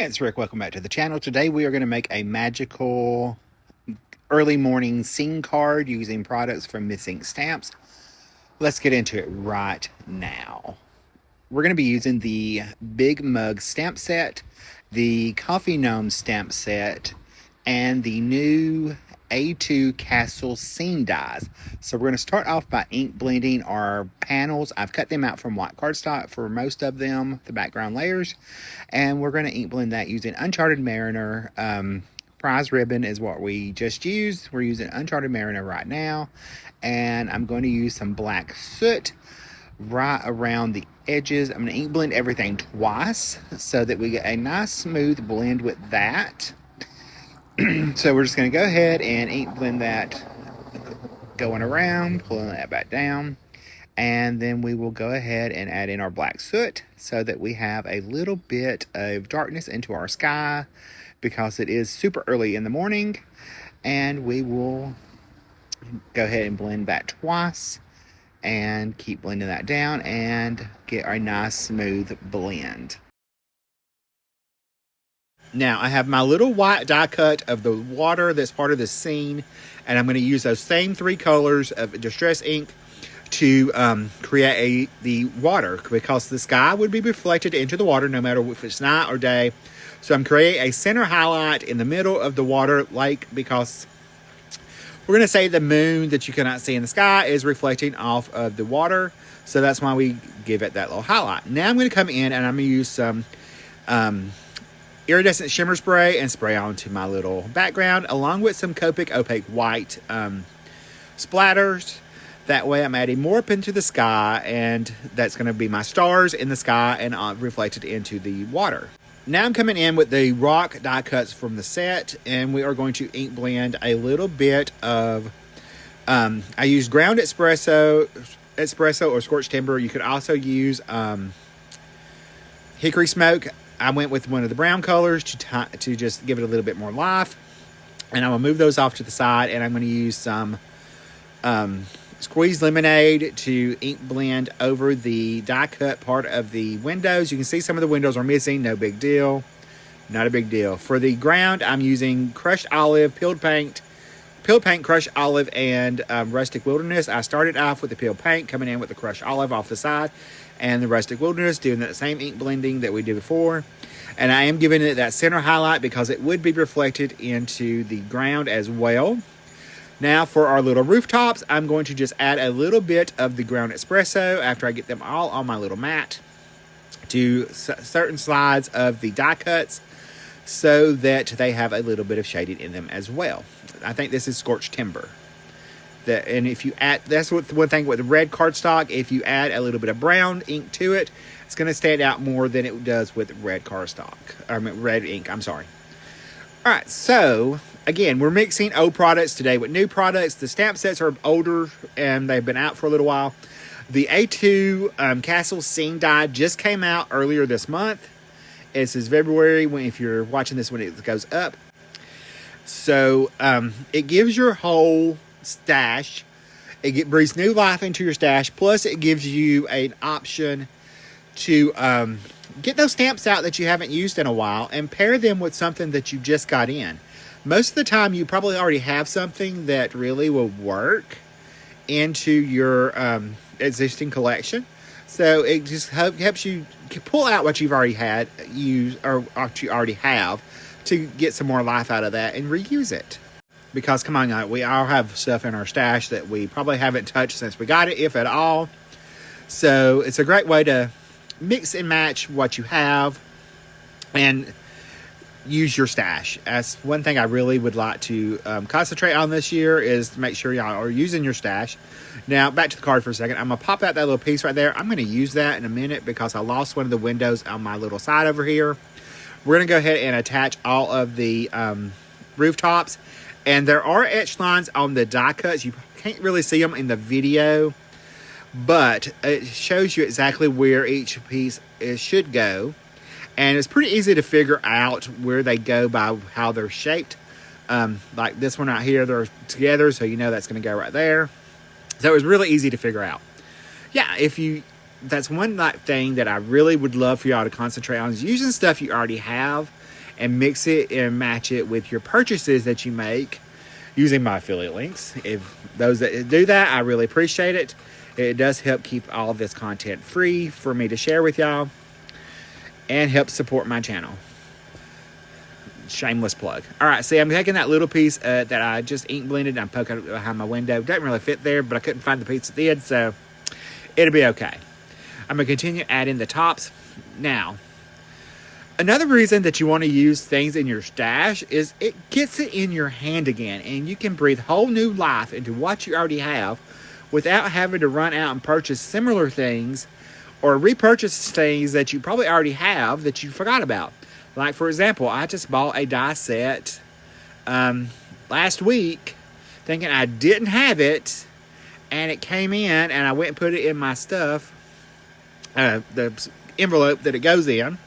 It's Rick. Welcome back to the channel. Today we are going to make a magical early morning scene card using products from Miss Ink Stamps. Let's get into it right now. We're going to be using the Big Mug stamp set, the Coffee Gnomes stamp set, and the new A2 Castle scene dies. So we're going to start off by ink blending our panels. I've cut them out from white cardstock for most of them, the background layers, and we're going to ink blend that using Uncharted Mariner. Prize ribbon is what we just used. We're using Uncharted Mariner right now, and I'm going to use some black soot right around the edges. I'm going to ink blend everything twice so that we get a nice smooth blend with that. So we're just going to go ahead and ink blend that going around, pulling that back down, and then we will go ahead and add in our black soot so that we have a little bit of darkness into our sky because it is super early in the morning. And we will go ahead and blend that twice and keep blending that down and get a nice smooth blend. Now, I have my little white die cut of the water that's part of the scene, and I'm going to use those same three colors of distress ink to create the water, because the sky would be reflected into the water no matter if it's night or day. So I'm creating a center highlight in the middle of the water lake, because we're going to say the moon that you cannot see in the sky is reflecting off of the water. So that's why we give it that little highlight. Now I'm going to come in and I'm going to use some iridescent shimmer spray and spray onto my little background, along with some Copic opaque white splatters. That way I'm adding more up into the sky, and that's going to be my stars in the sky and reflected into the water. Now I'm coming in with the rock die cuts from the set, and we are going to ink blend a little bit of, I used ground espresso or scorched timber. You could also use hickory smoke. I went with one of the brown colors to just give it a little bit more life. And I'm going to move those off to the side, and I'm going to use some squeezed lemonade to ink blend over the die cut part of the windows. You can see some of the windows are missing. No big deal. Not a big deal. For the ground, I'm using crushed olive, peeled paint, crushed olive, and rustic wilderness. I started off with the peeled paint, coming in with the crushed olive off the side, and the rustic wilderness, doing that same ink blending that we did before. And I am giving it that center highlight because it would be reflected into the ground as well. Now for our little rooftops, I'm going to just add a little bit of the ground espresso after I get them all on my little mat to certain sides of the die cuts so that they have a little bit of shading in them as well. I think this is scorched timber. And if you add, that's what one thing with the red cardstock, if you add a little bit of brown ink to it, it's going to stand out more than it does with red cardstock. Red ink, I'm sorry. All right, so again, we're mixing old products today with new products. The stamp sets are older and they've been out for a little while. The A2 Castle scene die just came out earlier this month. This is February, if you're watching this when it goes up. So it gives your whole stash, it breathes new life into your stash, plus it gives you an option to get those stamps out that you haven't used in a while and pair them with something that you just got in. Most of the time you probably already have something that really will work into your existing collection, so it just helps you pull out what you've already had used or what you already have to get some more life out of that and reuse it. Because, come on, we all have stuff in our stash that we probably haven't touched since we got it, if at all. So it's a great way to mix and match what you have and use your stash. That's one thing I really would like to concentrate on this year, is to make sure y'all are using your stash. Now, back to the card for a second. I'm going to pop out that little piece right there. I'm going to use that in a minute because I lost one of the windows on my little side over here. We're going to go ahead and attach all of the rooftops. And there are etched lines on the die cuts. You can't really see them in the video, but it shows you exactly where each piece should go. And it's pretty easy to figure out where they go by how they're shaped. Like this one right here, they're together, so you know that's going to go right there. So it was really easy to figure out. Yeah, if you that's one thing that I really would love for y'all to concentrate on, is using stuff you already have and mix it and match it with your purchases that you make using my affiliate links. If those that do that, I really appreciate it. It does help keep all of this content free for me to share with y'all and help support my channel. Shameless plug. All right, see, I'm taking that little piece that I just ink blended. I'm poking it behind my window. Doesn't really fit there, but I couldn't find the piece that did, so it'll be okay. I'm going to continue adding the tops. Now, another reason that you want to use things in your stash is it gets it in your hand again, and you can breathe whole new life into what you already have without having to run out and purchase similar things or repurchase things that you probably already have that you forgot about. Like, for example, I just bought a die set last week thinking I didn't have it, and it came in, and I went and put it in my stuff, the envelope that it goes in,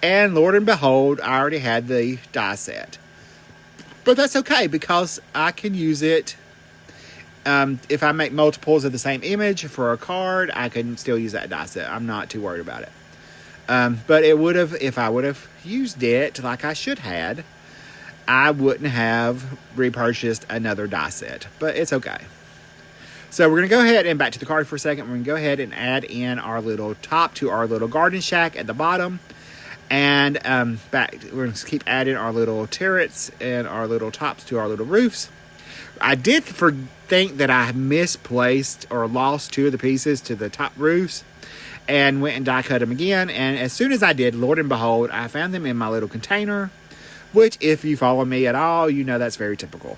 and Lord and behold, I already had the die set. But that's okay, because I can use it. If I make multiples of the same image for a card, I can still use that die set. I'm not too worried about it. But it would have, if I would have used it like I should had, I wouldn't have repurchased another die set. But it's okay. So we're going to go ahead and back to the card for a second. We're going to go ahead and add in our little top to our little garden shack at the bottom. And we're going to keep adding our little turrets and our little tops to our little roofs. I did think that I misplaced or lost two of the pieces to the top roofs, and went and die cut them again. And as soon as I did, Lord and behold, I found them in my little container, which, if you follow me at all, you know that's very typical.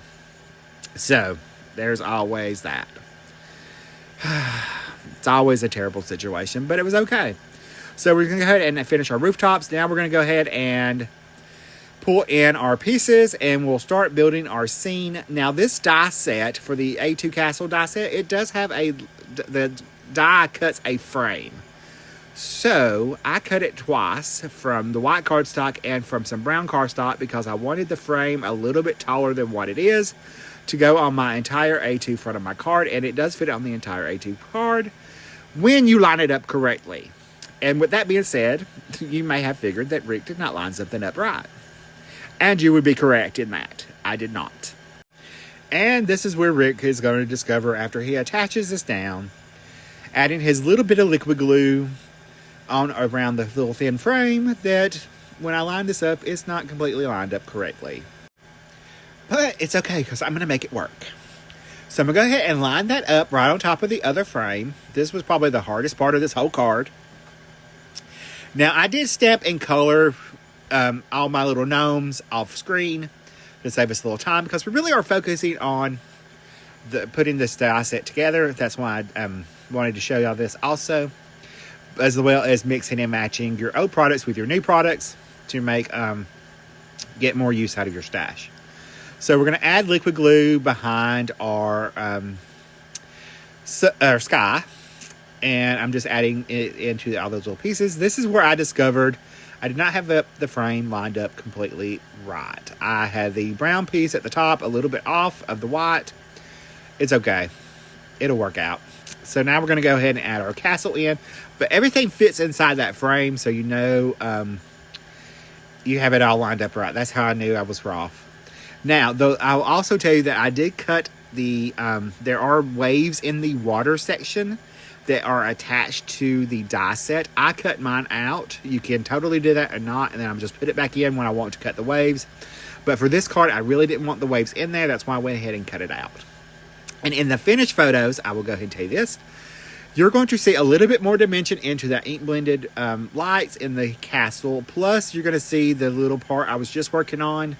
So there's always that. It's always a terrible situation, but it was okay. So we're going to go ahead and finish our rooftops. Now we're going to go ahead and pull in our pieces, and we'll start building our scene. Now, this die set for the A2 Castle die set, it does have the die cuts a frame. So I cut it twice, from the white cardstock and from some brown cardstock, because I wanted the frame a little bit taller than what it is to go on my entire A2 front of my card, and it does fit on the entire A2 card when you line it up correctly. And with that being said, you may have figured that Rick did not line something up right. And you would be correct in that. I did not. And this is where Rick is going to discover, after he attaches this down, adding his little bit of liquid glue on around the little thin frame, that when I line this up, it's not completely lined up correctly. But it's okay, because I'm going to make it work. So I'm going to go ahead and line that up right on top of the other frame. This was probably the hardest part of this whole card. Now, I did stamp and color all my little gnomes off screen to save us a little time, because we really are focusing on putting this die set together. That's why I wanted to show y'all this also, as well as mixing and matching your old products with your new products to make get more use out of your stash. So we're going to add liquid glue behind our sky, and I'm just adding it into all those little pieces. This is where I discovered I did not have the frame lined up completely right. I had the brown piece at the top a little bit off of the white. It's okay. It'll work out. So now we're going to go ahead and add our castle in. But everything fits inside that frame, so you know you have it all lined up right. That's how I knew I was off. Now, though, I'll also tell you that I did cut the... there are waves in the water section that are attached to the die set. I cut mine out. You can totally do that or not, and then I'm just put it back in when I want to cut the waves. But for this card, I really didn't want the waves in there. That's why I went ahead and cut it out. And in the finished photos, I will go ahead and tell you this. You're going to see a little bit more dimension into that ink blended lights in the castle. Plus, you're going to see the little part I was just working on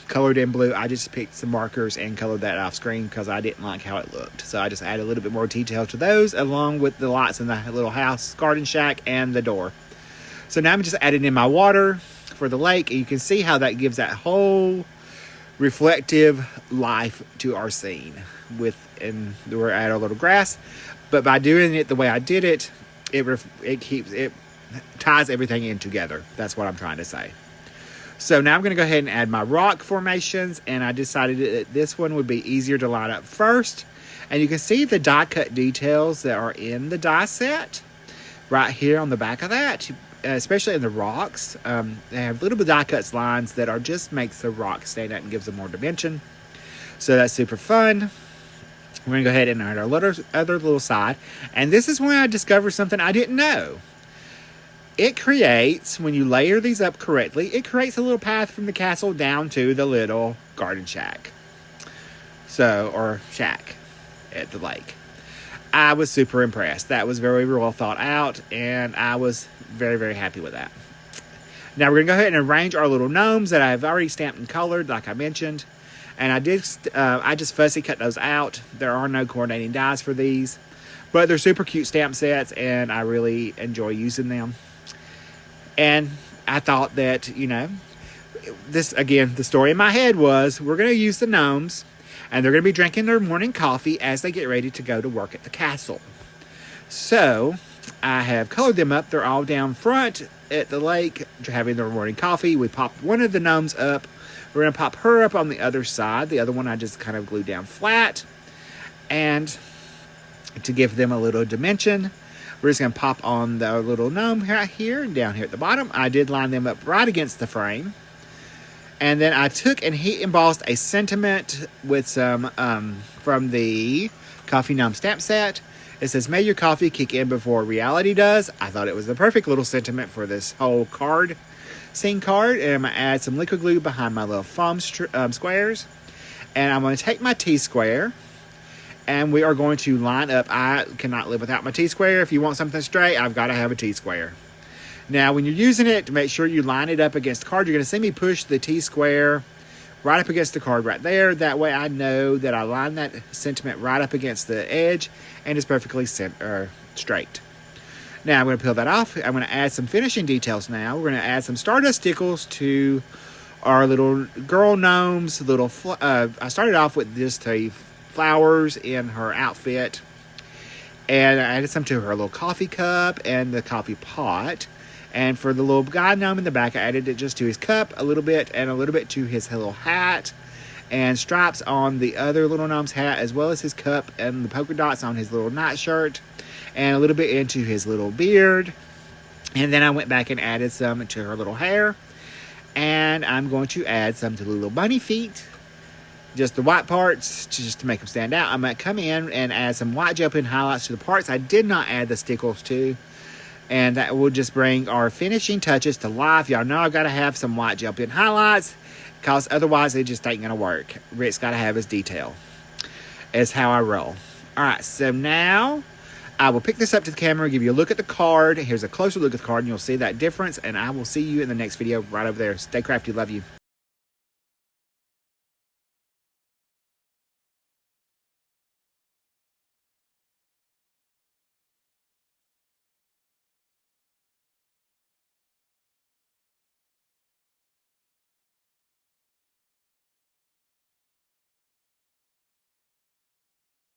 colored in blue. I just picked some markers and colored that off screen because I didn't like how it looked. So I just added a little bit more detail to those, along with the lights in the little house, garden shack, and the door. So now I'm just adding in my water for the lake. And you can see how that gives that whole reflective life to our scene. And we're at our little grass. But by doing it the way I did it, it ties everything in together. That's what I'm trying to say. So now I'm going to go ahead and add my rock formations, and I decided that this one would be easier to line up first. And you can see the die cut details that are in the die set. right here on the back of that, especially in the rocks. They have little die cuts lines that are just makes the rock stand out and gives them more dimension. So that's super fun. We're going to go ahead and add our other little side. And this is when I discovered something I didn't know. It creates, when you layer these up correctly, it creates a little path from the castle down to the little garden shack. Or shack at the lake. I was super impressed. That was very well thought out, and I was very, very happy with that. Now we're going to go ahead and arrange our little gnomes that I've already stamped and colored, like I mentioned. And I just fussy cut those out. There are no coordinating dies for these. But they're super cute stamp sets, and I really enjoy using them. And I thought that, this, again, the story in my head was, we're going to use the gnomes, and they're going to be drinking their morning coffee as they get ready to go to work at the castle. So, I have colored them up. They're all down front at the lake, having their morning coffee. We popped one of the gnomes up. We're going to pop her up on the other side. The other one I just kind of glued down flat. And to give them a little dimension, we're just going to pop on the little gnome right here and down here at the bottom. I did line them up right against the frame. And then I took and heat embossed a sentiment with some from the Coffee Gnome stamp set. It says, "May your coffee kick in before reality does." I thought it was the perfect little sentiment for this whole scene card. And I'm going to add some liquid glue behind my little foam squares. And I'm going to take my T-square. And we are going to line up. I cannot live without my T-square. If you want something straight, I've got to have a T-square. Now, when you're using it, to make sure you line it up against the card, you're going to see me push the T-square right up against the card right there. That way I know that I line that sentiment right up against the edge and it's perfectly straight. Now, I'm going to peel that off. I'm going to add some finishing details now. We're going to add some Stardust stickles to our little girl gnomes. I started off with just flowers in her outfit. And I added some to her little coffee cup and the coffee pot. And for the little guy gnome in the back, I added it just to his cup a little bit and a little bit to his little hat. And stripes on the other little gnome's hat, as well as his cup and the polka dots on his little nightshirt. And a little bit into his little beard. And then I went back and added some to her little hair. And I'm going to add some to the little bunny feet. Just the white parts, just to make them stand out. I'm going to come in and add some white gel pen highlights to the parts I did not add the stickles to. And that will just bring our finishing touches to life. Y'all know I've got to have some white gel pen highlights, because otherwise it just ain't going to work. Rick's got to have his detail. It's how I roll. Alright, so now I will pick this up to the camera, give you a look at the card. Here's a closer look at the card, and you'll see that difference. And I will see you in the next video right over there. Stay crafty. Love you.